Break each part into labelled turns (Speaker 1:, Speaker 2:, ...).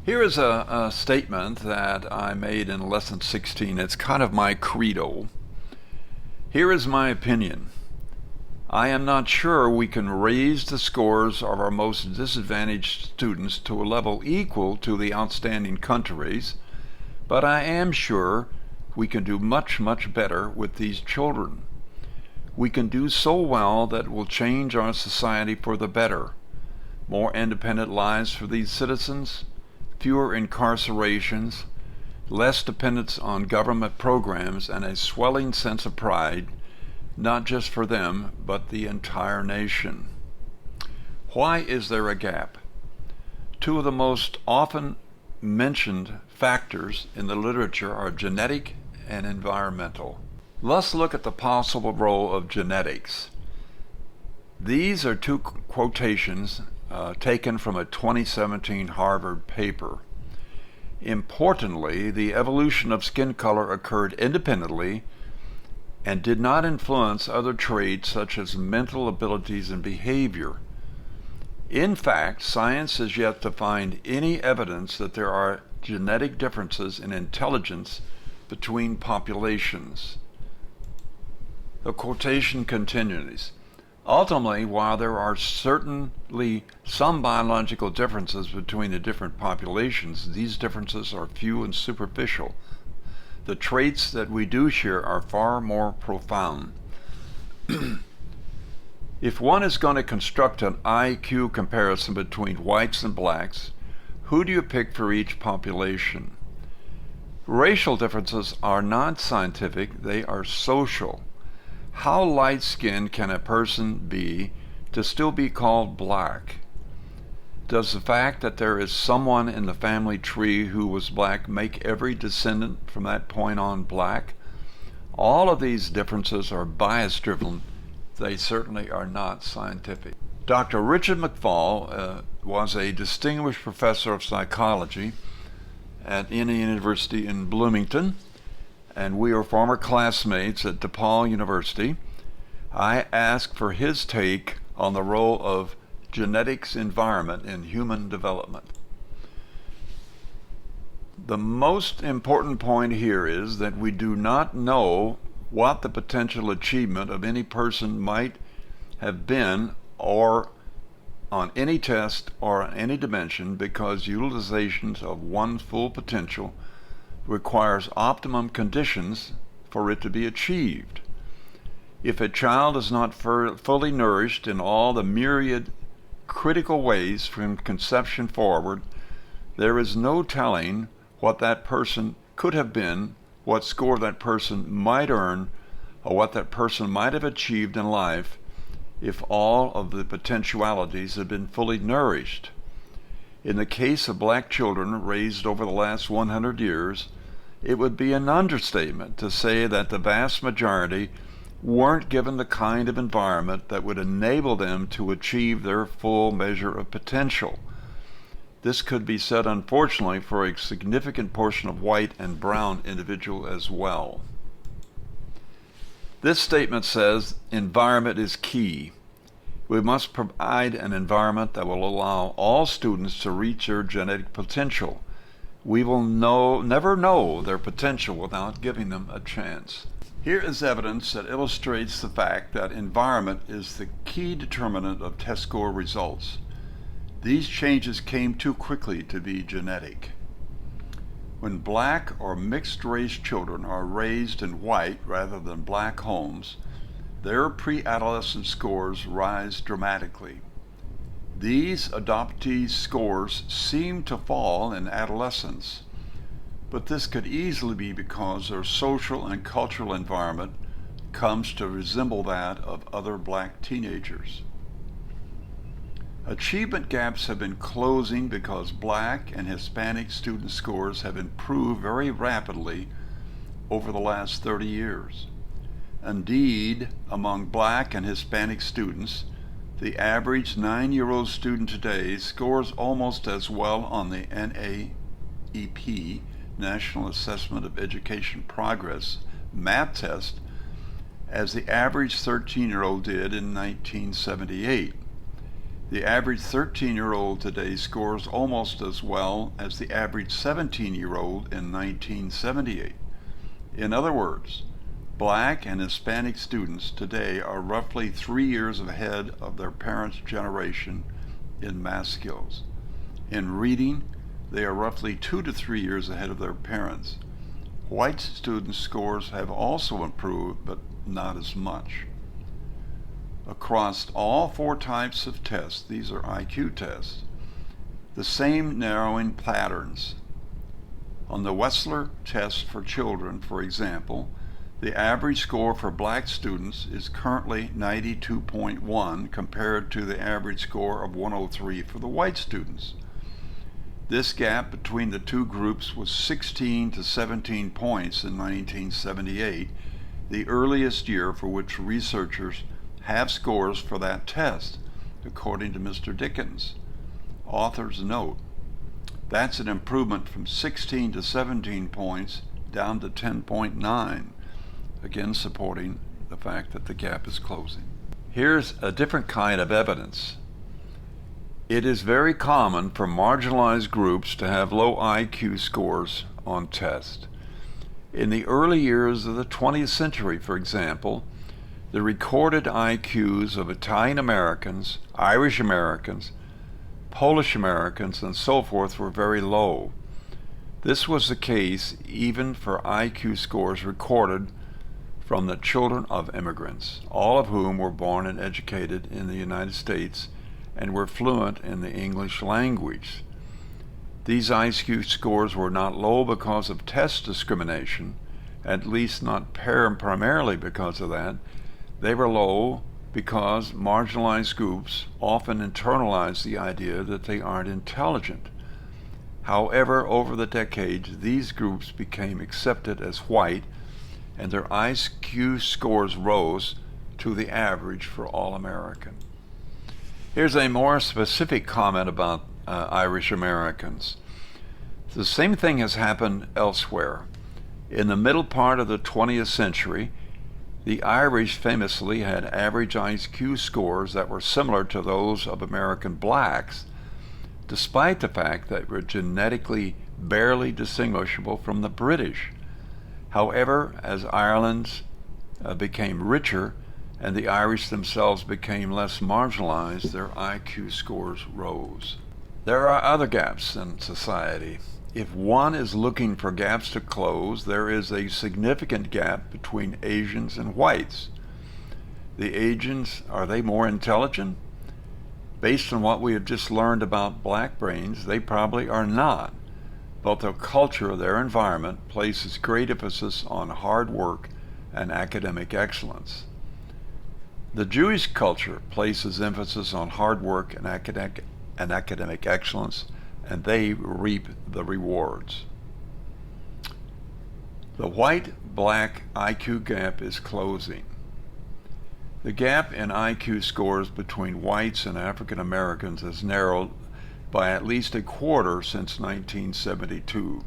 Speaker 1: Here is a statement that I made in lesson 16. It's kind of my credo. Here is my opinion. I am not sure we can raise the scores of our most disadvantaged students to a level equal to the outstanding countries, but I am sure we can do much, much better with these children. We can do so well that it will change our society for the better. More independent lives for these citizens, fewer incarcerations, less dependence on government programs, and a swelling sense of pride, not just for them, but the entire nation. Why is there a gap? Two of the most often mentioned factors in the literature are genetic and environmental. Let's look at the possible role of genetics. These are two quotations taken from a 2017 Harvard paper. Importantly, the evolution of skin color occurred independently and did not influence other traits such as mental abilities and behavior. In fact, science has yet to find any evidence that there are genetic differences in intelligence between populations. The quotation continues. Ultimately, while there are certainly some biological differences between the different populations, these differences are few and superficial. The traits that we do share are far more profound. If one is going to construct an IQ comparison between whites and blacks, who do you pick for each population? Racial differences are not scientific, they are social. How light-skinned can a person be to still be called black? Does the fact that there is someone in the family tree who was black make every descendant from that point on black? All of these differences are bias-driven. They certainly are not scientific. Dr. Richard McFall was a distinguished professor of psychology at Indiana University in Bloomington, and we are former classmates at DePaul University. I asked for his take on the role of genetics environment in human development. The most important point here is that we do not know what the potential achievement of any person might have been or on any test or on any dimension, because utilizations of one's full potential requires optimum conditions for it to be achieved. If a child is not fully nourished in all the myriad critical ways from conception forward, there is no telling what that person could have been, what score that person might earn, or what that person might have achieved in life if all of the potentialities had been fully nourished. In the case of black children raised over the last 100 years, it would be an understatement to say that the vast majority weren't given the kind of environment that would enable them to achieve their full measure of potential. This could be said, unfortunately, for a significant portion of white and brown individuals as well. This statement says environment is key. We must provide an environment that will allow all students to reach their genetic potential. We will never know their potential without giving them a chance. Here is evidence that illustrates the fact that environment is the key determinant of test score results. These changes came too quickly to be genetic. When black or mixed-race children are raised in white rather than black homes, their pre-adolescent scores rise dramatically. These adoptee scores seem to fall in adolescence, but this could easily be because their social and cultural environment comes to resemble that of other black teenagers. Achievement gaps have been closing because black and Hispanic student scores have improved very rapidly over the last 30 years. Indeed, among black and Hispanic students, the average 9-year-old student today scores almost as well on the NAEP, National Assessment of Education Progress, math test, as the average 13-year-old did in 1978. The average 13-year-old today scores almost as well as the average 17-year-old in 1978. In other words, Black and Hispanic students today are roughly 3 years ahead of their parents' generation in math skills. In reading, they are roughly 2 to 3 years ahead of their parents. White students' scores have also improved, but not as much. Across all 4 types of tests, these are IQ tests, the same narrowing patterns. On the Wechsler test for children, for example, the average score for Black students is currently 92.1 compared to the average score of 103 for the white students. This gap between the two groups was 16 to 17 points in 1978, the earliest year for which researchers have scores for that test, according to Mr. Dickens. Authors note, that's an improvement from 16 to 17 points down to 10.9, again supporting the fact that the gap is closing. Here's a different kind of evidence. It is very common for marginalized groups to have low IQ scores on tests. In the early years of the 20th century, for example, the recorded IQs of Italian Americans, Irish Americans, Polish Americans, and so forth were very low. This was the case even for IQ scores recorded from the children of immigrants, all of whom were born and educated in the United States and were fluent in the English language. These IQ scores were not low because of test discrimination, at least not primarily because of that. They were low because marginalized groups often internalize the idea that they aren't intelligent. However, over the decades, these groups became accepted as white, and their IQ scores rose to the average for all American. Here's a more specific comment about Irish Americans. The same thing has happened elsewhere. In the middle part of the 20th century, the Irish famously had average IQ scores that were similar to those of American blacks, despite the fact that they were genetically barely distinguishable from the British. However, as Ireland became richer and the Irish themselves became less marginalized, their IQ scores rose. There are other gaps in society. If one is looking for gaps to close, there is a significant gap between Asians and whites. The Asians, are they more intelligent? Based on what we have just learned about black brains, they probably are not. But the culture of their environment places great emphasis on hard work and academic excellence. The Jewish culture places emphasis on hard work and academic excellence, and they reap the rewards. The white-black IQ gap is closing. The gap in IQ scores between whites and African Americans has narrowed by at least a quarter since 1972.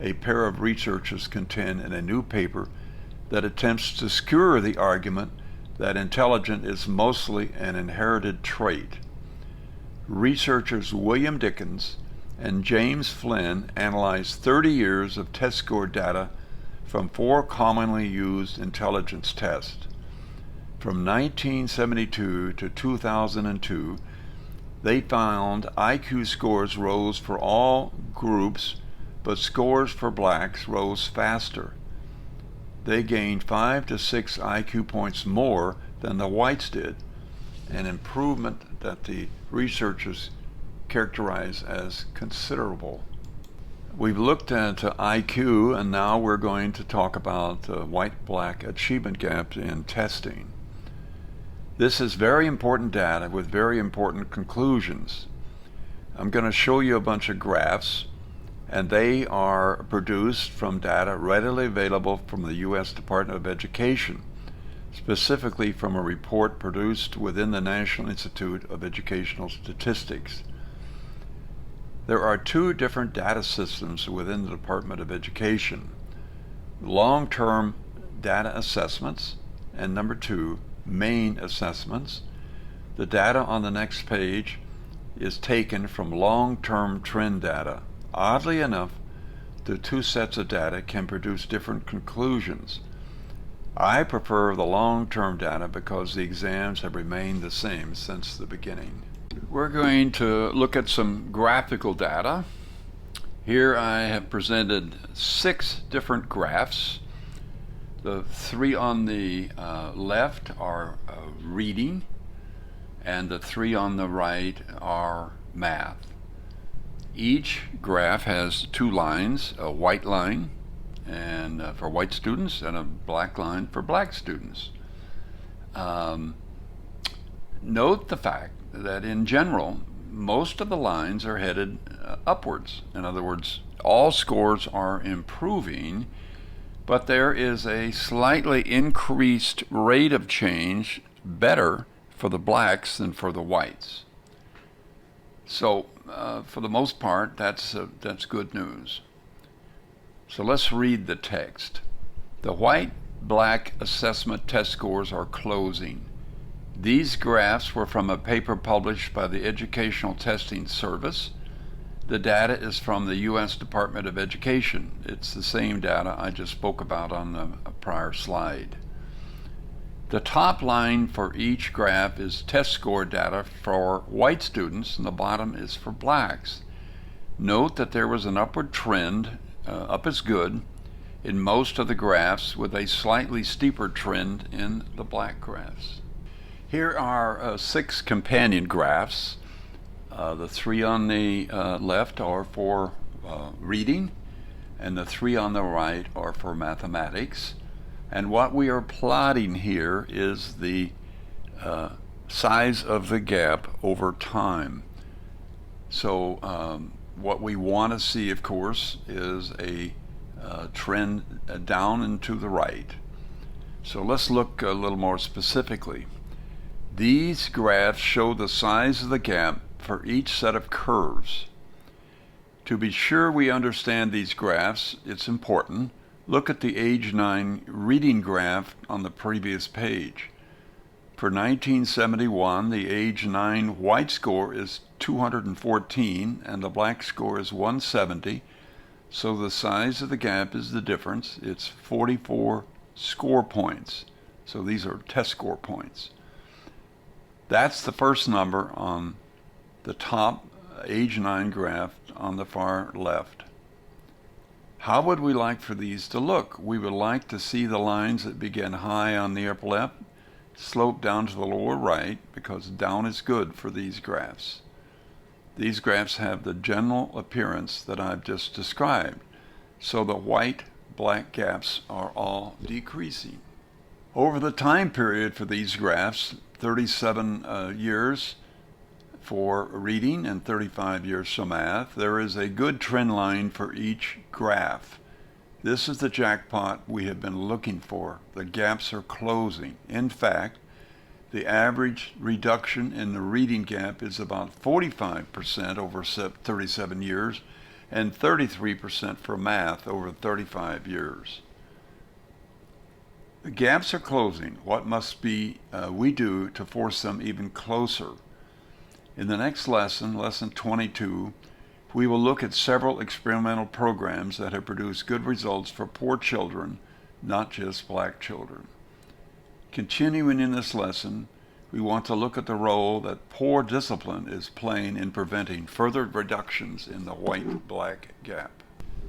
Speaker 1: A pair of researchers contend in a new paper that attempts to skewer the argument that intelligence is mostly an inherited trait. Researchers William Dickens and James Flynn analyzed 30 years of test score data from 4 commonly used intelligence tests. From 1972 to 2002, they found IQ scores rose for all groups, but scores for blacks rose faster. They gained 5 to 6 IQ points more than the whites did, an improvement that the researchers characterize as considerable. We've looked at IQ, and now we're going to talk about white-black achievement gaps in testing. This is very important data with very important conclusions. I'm going to show you a bunch of graphs, and they are produced from data readily available from the U.S. Department of Education, specifically from a report produced within the National Institute of Educational Statistics. There are 2 different data systems within the Department of Education: long-term data assessments, and number 2, main assessments. The data on the next page is taken from long-term trend data. Oddly enough, the two sets of data can produce different conclusions. I prefer the long-term data because the exams have remained the same since the beginning. We're going to look at some graphical data. Here I have presented 6 different graphs. The 3 on the left are reading, and the 3 on the right are math. Each graph has 2 lines, a white line and for white students, and a black line for black students. Note the fact that in general, most of the lines are headed upwards. In other words, all scores are improving, but there is a slightly increased rate of change, better for the blacks than for the whites. So for the most part, that's good news. So let's read the text. The white-black assessment test scores are closing. These graphs were from a paper published by the Educational Testing Service. The data is from the U.S. Department of Education. It's the same data I just spoke about on the prior slide. The top line for each graph is test score data for white students, and the bottom is for blacks. Note that there was an upward trend, up is good, in most of the graphs, with a slightly steeper trend in the black graphs. Here are 6 companion graphs. The 3 on the left are for reading, and the 3 on the right are for mathematics. And what we are plotting here is the size of the gap over time. So what we want to see, of course, is a trend down and to the right. So let's look a little more specifically. These graphs show the size of the gap for each set of curves. To be sure we understand these graphs, it's important. Look at the age 9 reading graph on the previous page. For 1971, the age 9 white score is 214 and the black score is 170. So the size of the gap is the difference. It's 44 score points. So these are test score points. That's the first number on the top age 9 graph on the far left. How would we like for these to look? We would like to see the lines that begin high on the upper left slope down to the lower right, because down is good for these graphs. These graphs have the general appearance that I've just described. So the white-black gaps are all decreasing. Over the time period for these graphs, 37 years for reading and 35 years for math, there is a good trend line for each graph. This is the jackpot we have been looking for. The gaps are closing. In fact, the average reduction in the reading gap is about 45% over 37 years and 33% for math over 35 years. The gaps are closing. What must we do to force them even closer? In the next lesson, lesson 22, we will look at several experimental programs that have produced good results for poor children, not just black children. Continuing in this lesson, we want to look at the role that poor discipline is playing in preventing further reductions in the white-black gap.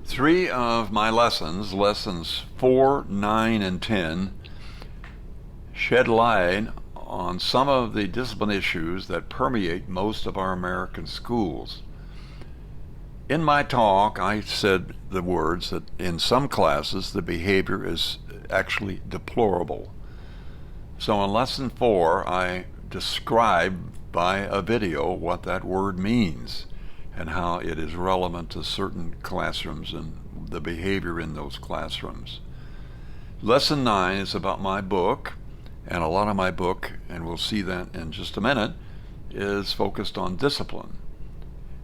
Speaker 1: 3 of my lessons, lessons 4, 9, and 10, shed light on some of the discipline issues that permeate most of our American schools. In my talk, I said the words that in some classes the behavior is actually deplorable. So in lesson 4, I describe by a video what that word means and how it is relevant to certain classrooms and the behavior in those classrooms. Lesson 9 is about my book, and a lot of my book, and we'll see that in just a minute, is focused on discipline.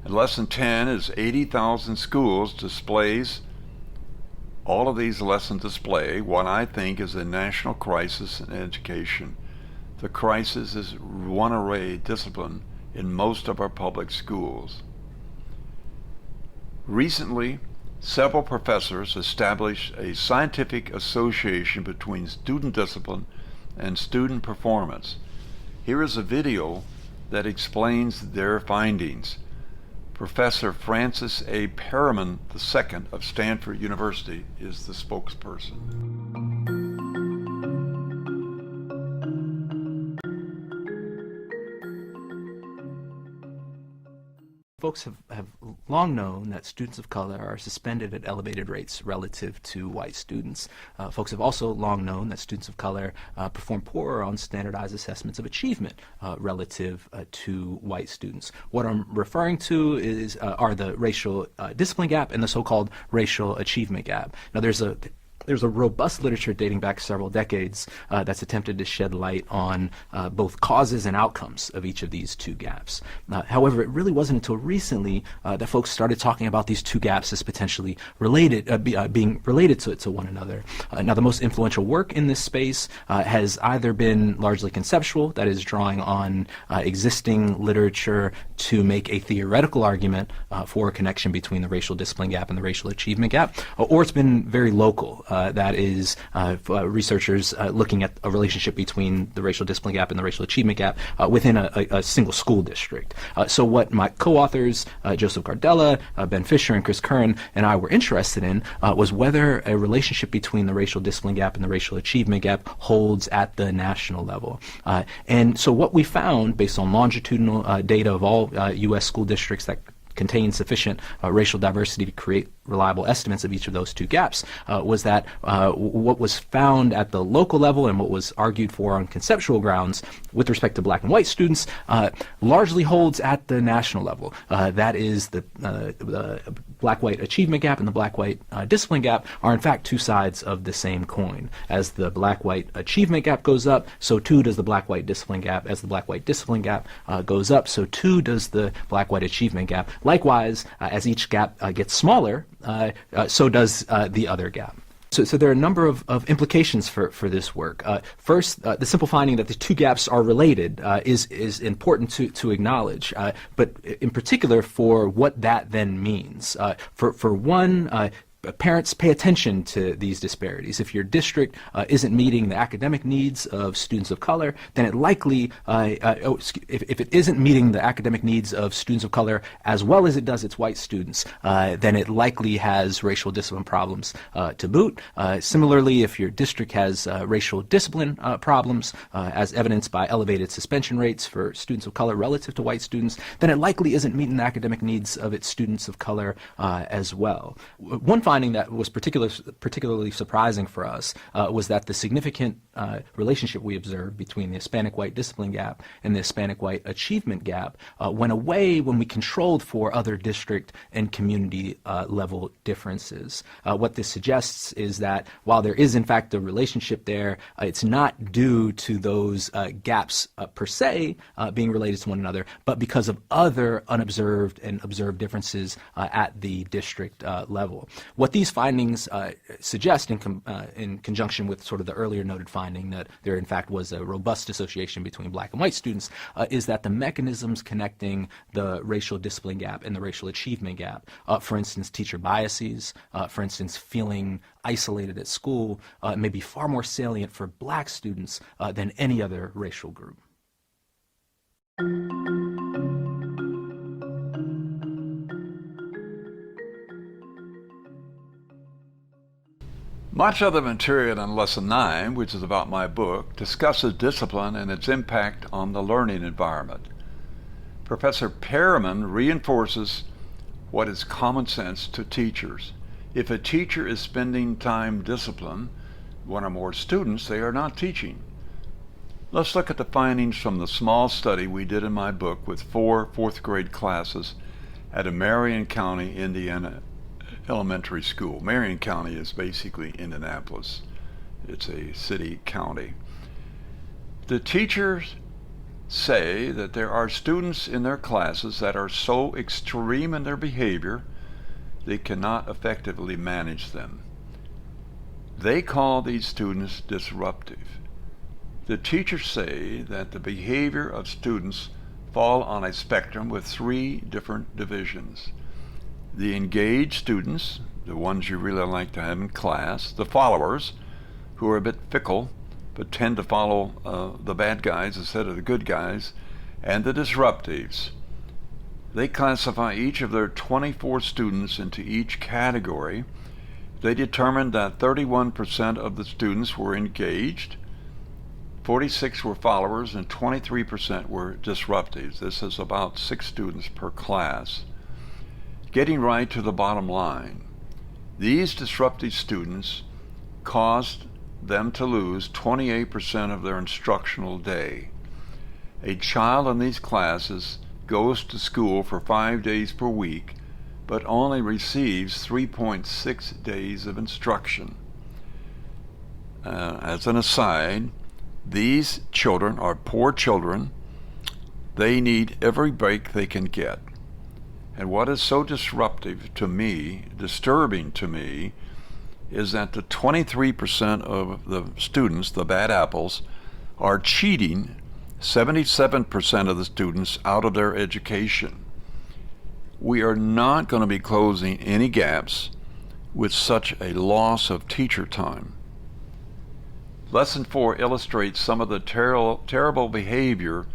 Speaker 1: And lesson 10 is 80,000 schools displays. All of these lessons display what I think is a national crisis in education. The crisis is runaway discipline in most of our public schools. Recently, several professors established a scientific association between student discipline and student performance. Here is a video that explains their findings. Professor Francis A. Perriman II of Stanford University is the spokesperson.
Speaker 2: Folks have long known that students of color are suspended at elevated rates relative to white students. Folks have also long known that students of color perform poorer on standardized assessments of achievement relative to white students. What I'm referring to are the racial discipline gap and the so-called racial achievement gap. Now, there's a robust literature dating back several decades that's attempted to shed light on both causes and outcomes of each of these two gaps. However, it really wasn't until recently that folks started talking about these two gaps as potentially related, being related to one another. Now, the most influential work in this space has either been largely conceptual, that is, drawing on existing literature to make a theoretical argument for a connection between the racial discipline gap and the racial achievement gap, or it's been very local. That is, researchers looking at a relationship between the racial discipline gap and the racial achievement gap within a single school district. So what my co-authors, Joseph Gardella, Ben Fisher, and Chris Curran, and I were interested in was whether a relationship between the racial discipline gap and the racial achievement gap holds at the national level. And so what we found, based on longitudinal data of all U.S. school districts that contain sufficient racial diversity to create reliable estimates of each of those two gaps, was that what was found at the local level and what was argued for on conceptual grounds with respect to black and white students largely holds at the national level. That is, the black-white achievement gap and the black-white discipline gap are in fact two sides of the same coin. As the black-white achievement gap goes up, so too does the black-white discipline gap. As the black-white discipline gap goes up, so too does the black-white achievement gap. Likewise, as each gap gets smaller, so does the other gap. So there are a number of implications for this work. First, the simple finding that the two gaps are related is important to acknowledge, but in particular for what that then means. For one, parents, pay attention to these disparities. If your district isn't meeting the academic needs of students of color, then it likely, if it isn't meeting the academic needs of students of color as well as it does its white students, then it likely has racial discipline problems to boot. Similarly, if your district has racial discipline problems, as evidenced by elevated suspension rates for students of color relative to white students, then it likely isn't meeting the academic needs of its students of color as well. One finding that was particularly surprising for us was that the significant relationship we observed between the Hispanic-white discipline gap and the Hispanic-white achievement gap went away when we controlled for other district and community level differences. What this suggests is that while there is in fact a relationship there, it's not due to those gaps per se being related to one another, but because of other unobserved and observed differences at the district level. What these findings suggest in conjunction with sort of the earlier noted finding that there in fact was a robust association between black and white students is that the mechanisms connecting the racial discipline gap and the racial achievement gap, for instance, teacher biases, for instance, feeling isolated at school, may be far more salient for black students than any other racial group.
Speaker 1: Much of the material in Lesson 9, which is about my book, discusses discipline and its impact on the learning environment. Professor Perriman reinforces what is common sense to teachers. If a teacher is spending time disciplining one or more students, they are not teaching. Let's look at the findings from the small study we did in my book with 4 fourth grade classes at a Marion County, Indiana elementary school. Marion County is basically Indianapolis. It's a city county. The teachers say that there are students in their classes that are so extreme in their behavior they cannot effectively manage them. They call these students disruptive. The teachers say that the behavior of students fall on a spectrum with three different divisions. The engaged students, the ones you really like to have in class, the followers, who are a bit fickle but tend to follow the bad guys instead of the good guys, and the disruptives. They classify each of their 24 students into each category. They determined that 31% of the students were engaged, 46 were followers, and 23% were disruptives. This is about 6 students per class. Getting right to the bottom line, these disruptive students caused them to lose 28% of their instructional day. A child in these classes goes to school for 5 days per week, but only receives 3.6 days of instruction. As an aside, these children are poor children. They need every break they can get. And what is so disturbing to me, is that the 23% of the students, the bad apples, are cheating 77% of the students out of their education. We are not going to be closing any gaps with such a loss of teacher time. Lesson 4 illustrates some of the terrible behavior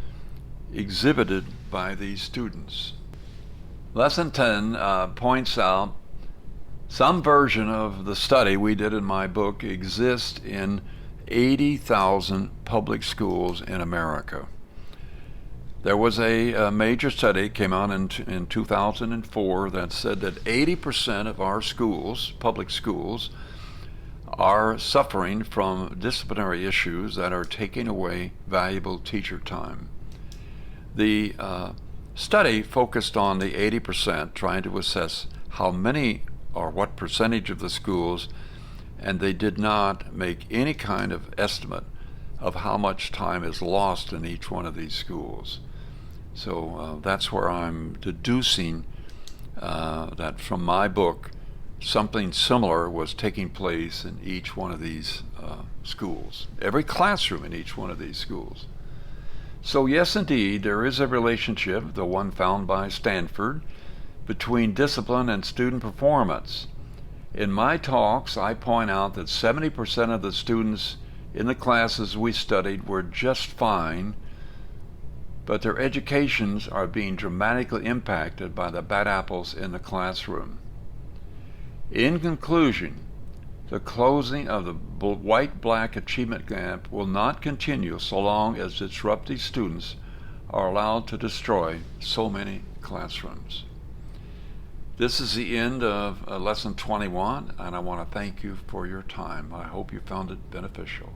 Speaker 1: exhibited by these students. Lesson 10 points out some version of the study we did in my book exists in 80,000 public schools in America. There was a major study came out in 2004 that said that 80% of our schools, public schools, are suffering from disciplinary issues that are taking away valuable teacher time. The study focused on the 80%, trying to assess how many or what percentage of the schools, and they did not make any kind of estimate of how much time is lost in each one of these schools. So that's where I'm deducing that from my book, something similar was taking place in each one of these schools, every classroom in each one of these schools. So yes, indeed, there is a relationship, the one found by Stanford, between discipline and student performance. In my talks, I point out that 70% of the students in the classes we studied were just fine, but their educations are being dramatically impacted by the bad apples in the classroom. In conclusion, the closing of the white-black achievement gap will not continue so long as disruptive students are allowed to destroy so many classrooms. This is the end of lesson 21, and I want to thank you for your time. I hope you found it beneficial.